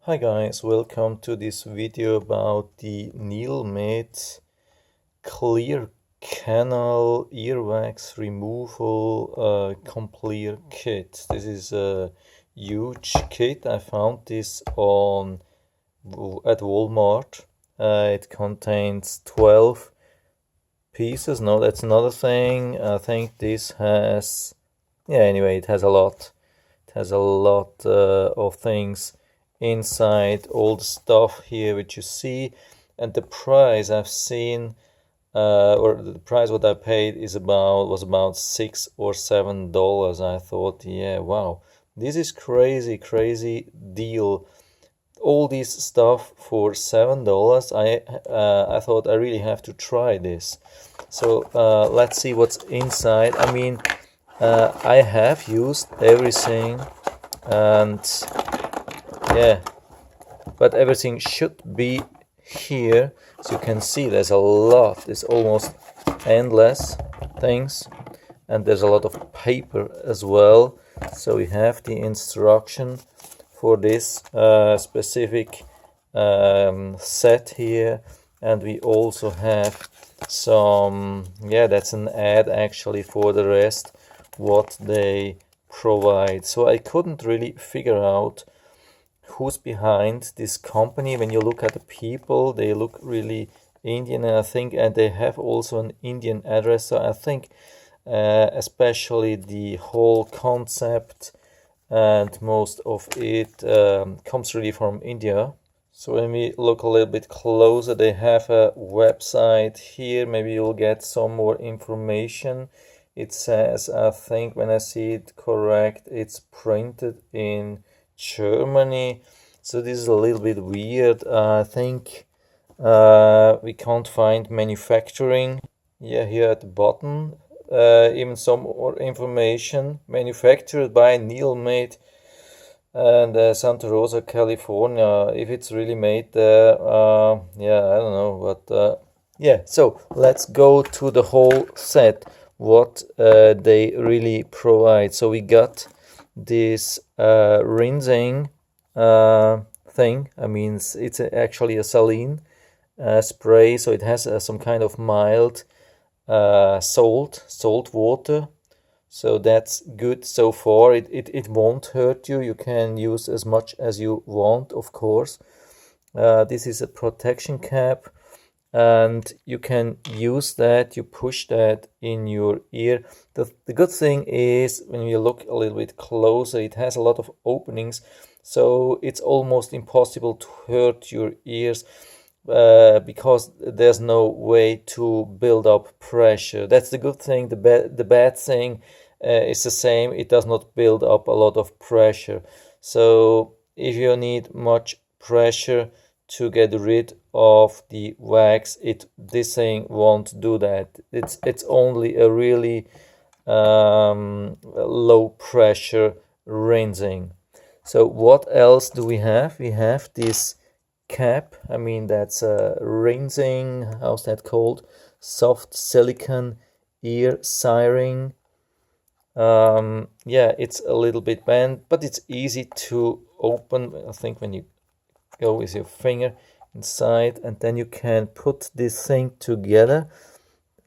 Hi guys, welcome to this video about the NeilMed Clearcanal earwax removal complete kit. This is a huge kit. I found this at Walmart. It contains 12 pieces. No, that's another thing. I think this has, anyway, it has a lot. It has a lot of things inside, all the stuff here which you see, and the price I've seen, or the price what I paid was about $6 or $7. I thought, yeah, wow, this is crazy deal. All this stuff for $7. I thought I really have to try this. So let's see what's inside. I mean, I have used everything, and yeah, but everything should be here. So you can see there's a lot, there's almost endless things, and there's a lot of paper as well. So we have the instruction for this specific set here, and we also have some, that's an ad actually for the rest what they provide. So I couldn't really figure out who's behind this company. When you look at the people, they look really Indian, and I think, and they have also an Indian address. So I think especially the whole concept and most of it comes really from India. So when we look a little bit closer, they have a website here. Maybe you'll get some more information. It says, I think when I see it correct, it's printed in Germany. So this is a little bit weird. I think we can't find manufacturing. Yeah, here at the bottom, even some more information. Manufactured by NeilMed and Santa Rosa, California. If it's really made there, yeah, I don't know, but yeah. So let's go to the whole set. What they really provide. So we got this rinsing thing. I mean, it's actually a saline spray, so it has some kind of mild salt water. So that's good so far. It won't hurt you. You can use as much as you want, of course. This is a protection cap, and you can use that, you push that in your ear. The good thing is, when you look a little bit closer, it has a lot of openings, so it's almost impossible to hurt your ears because there's no way to build up pressure. That's the good thing. The bad thing is the same. It does not build up a lot of pressure. So if you need much pressure to get rid of the wax, this thing won't do that. It's only a really low pressure rinsing. So what else do we have? We have this cap. I mean, that's a rinsing, how's that called? Soft silicone ear siring. Yeah, it's a little bit bent, but it's easy to open. I think when you go with your finger inside, and then you can put this thing together.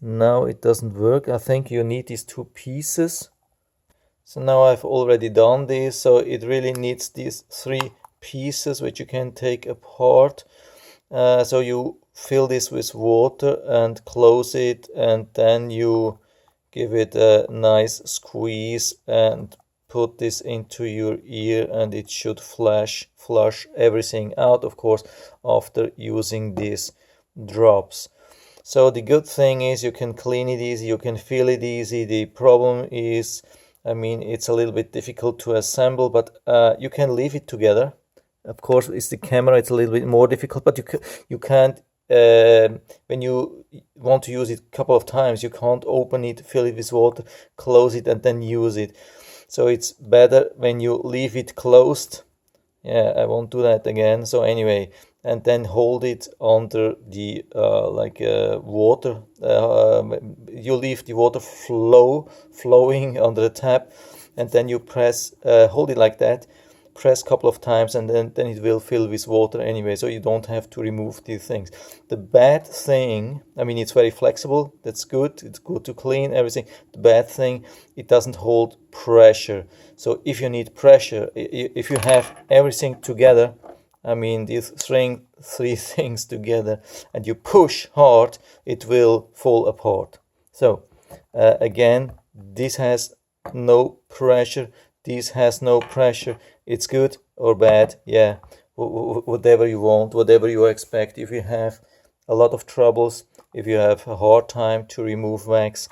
Now it doesn't work. I think you need these two pieces. So now I've already done this, so it really needs these three pieces which you can take apart. So you fill this with water and close it, and then you give it a nice squeeze and put this into your ear, and it should flush everything out, of course, after using these drops. So the good thing is you can clean it easy, you can feel it easy. The problem is, I mean, it's a little bit difficult to assemble, but you can leave it together. Of course, it's the camera, it's a little bit more difficult, but you can't, when you want to use it a couple of times, you can't open it, fill it with water, close it, and then use it. So it's better when you leave it closed. Yeah, I won't do that again. So anyway, and then hold it under the water. You leave the water flowing under the tap, and then you hold it like that, press a couple of times, and then it will fill with water anyway, so you don't have to remove these things. The bad thing, I mean, it's very flexible, that's good, it's good to clean everything. The bad thing, it doesn't hold pressure. So if you need pressure, if you have everything together, I mean these three things together, and you push hard, it will fall apart. So again, this has no pressure, this has no pressure. It's good or bad, yeah, whatever you want, whatever you expect. If you have a lot of troubles, if you have a hard time to remove wax,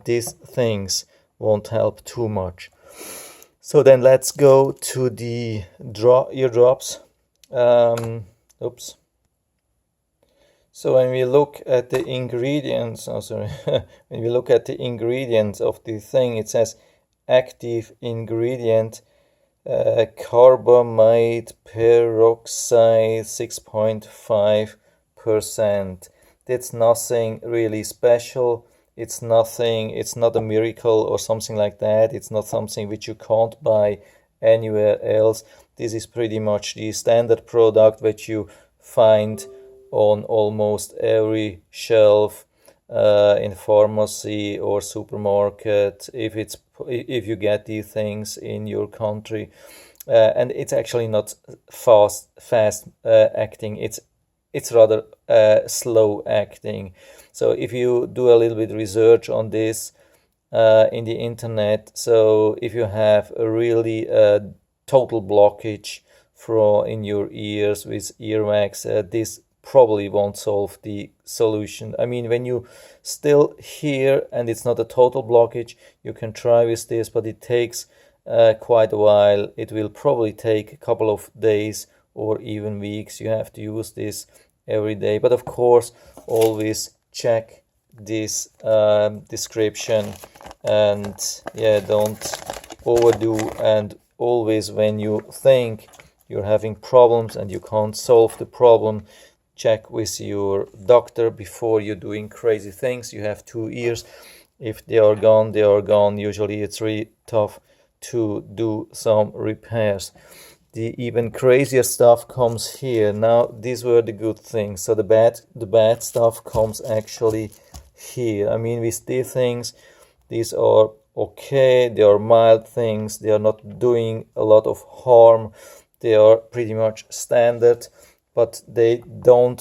these things won't help too much. So then let's go to the ear drops. Oops. So when we look at the ingredients, when we look at the ingredients of the thing, it says active ingredient, carbamide peroxide 6.5%. That's nothing really special. It's not a miracle or something like that. It's not something which you can't buy anywhere else. This is pretty much the standard product that you find on almost every shelf in pharmacy or supermarket, if you get these things in your country, and it's actually not fast acting. It's rather slow acting. So if you do a little bit research on this in the internet, so if you have a really total blockage in your ears with earwax, this probably won't solve the solution. I mean, when you still hear and it's not a total blockage, you can try with this, but it takes quite a while. It will probably take a couple of days or even weeks. You have to use this every day, but of course always check this description, and yeah, don't overdo, and always when you think you're having problems and you can't solve the problem, check with your doctor before you're doing crazy things. You have 2 ears. If they are gone, they are gone. Usually it's really tough to do some repairs. The even crazier stuff comes here. Now, these were the good things. So the bad stuff comes actually here. I mean, with these things, these are okay. They are mild things. They are not doing a lot of harm. They are pretty much standard, but they don't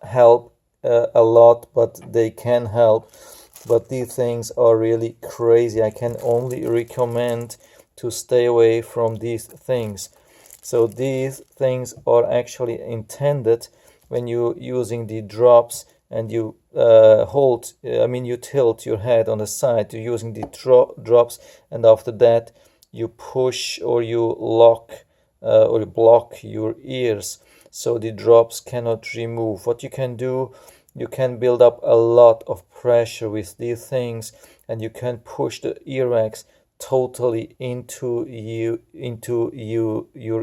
help a lot, but they can help. But these things are really crazy. I can only recommend to stay away from these things. So these things are actually intended when you're using the drops and you you tilt your head on the side, you're using the drops, and after that you push or you lock or you block your ears so the drops cannot remove. What you can do, you can build up a lot of pressure with these things, and you can push the earwax totally into your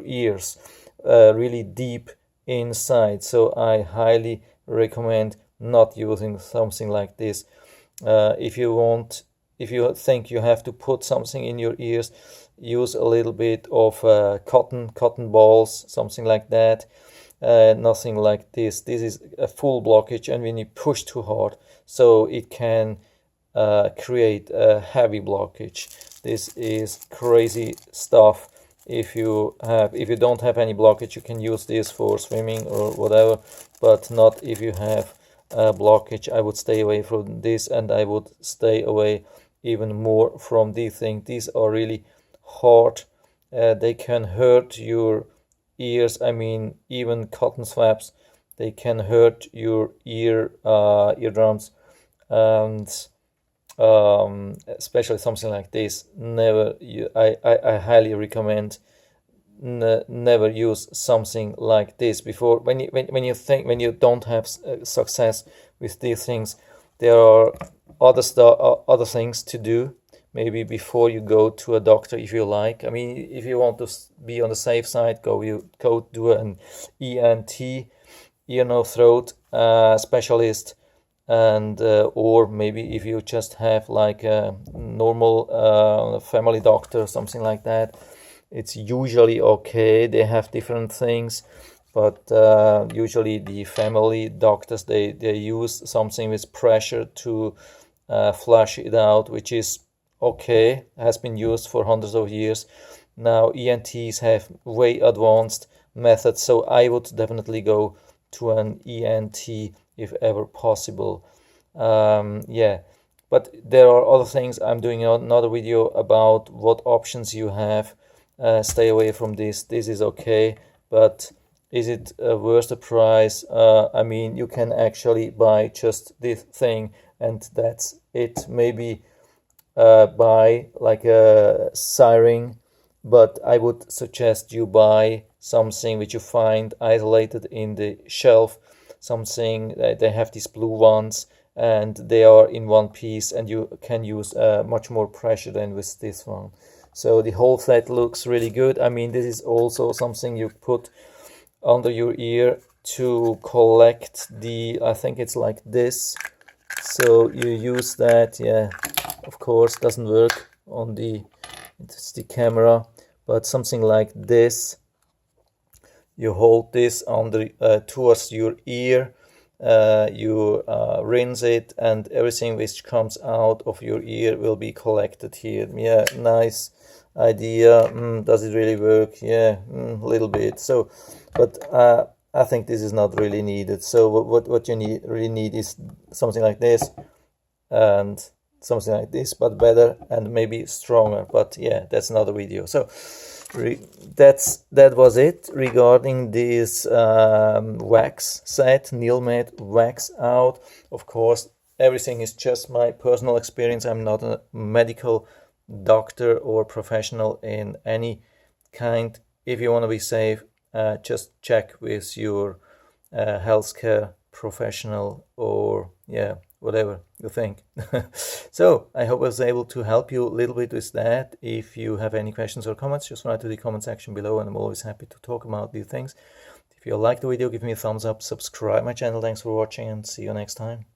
ears, really deep inside. So I highly recommend not using something like this. If you think you have to put something in your ears, use a little bit of cotton balls, something like that. Nothing like this. This is a full blockage, and when you push too hard, so it can create a heavy blockage. This is crazy stuff. If you don't have any blockage, you can use this for swimming or whatever, but not if you have a blockage. I would stay away from this, and I would stay away even more from these things. These are really hard. They can hurt your ears. I mean, even cotton swabs, they can hurt your eardrums, and especially something like this. I highly recommend never use something like this before. When you don't have success with these things, there are other things to do. Maybe before you go to a doctor, if you like. I mean, if you want to be on the safe side, go do an ENT, ear, nose, throat specialist, and or maybe if you just have like a normal family doctor, something like that. it's usually okay. They have different things, but usually the family doctors, they use something with pressure to flush it out, which is okay, has been used for hundreds of years. Now ENTs have way advanced methods, so I would definitely go to an ENT if ever possible. Yeah, but there are other things. I'm doing another video about what options you have. Stay away from this. This is okay, but is it worth the price? I mean, you can actually buy just this thing and that's it. Maybe buy like a siren, but I would suggest you buy something which you find isolated in the shelf, something they have these blue ones and they are in one piece and you can use much more pressure than with this one. So the whole set looks really good. I mean, this is also something you put under your ear to collect the, I think it's like this. So you use that, yeah, of course, doesn't work on the, it's the camera, but something like this. You hold this under towards your ear, you rinse it, and everything which comes out of your ear will be collected here. Yeah, nice idea. Does it really work? Yeah, a little bit. So, but I think this is not really needed. So what you really need is something like this and something like this, but better and maybe stronger. But yeah, that's another video. So that was it regarding this wax set, NeilMed Wax Out. Of course, everything is just my personal experience. I'm not a medical doctor or professional in any kind. If you want to be safe, just check with your healthcare professional or yeah, whatever you think. So I hope I was able to help you a little bit with that. If you have any questions or comments, just write to the comment section below and I'm always happy to talk about these things. If you like the video, give me a thumbs up, subscribe my channel. Thanks for watching and see you next time.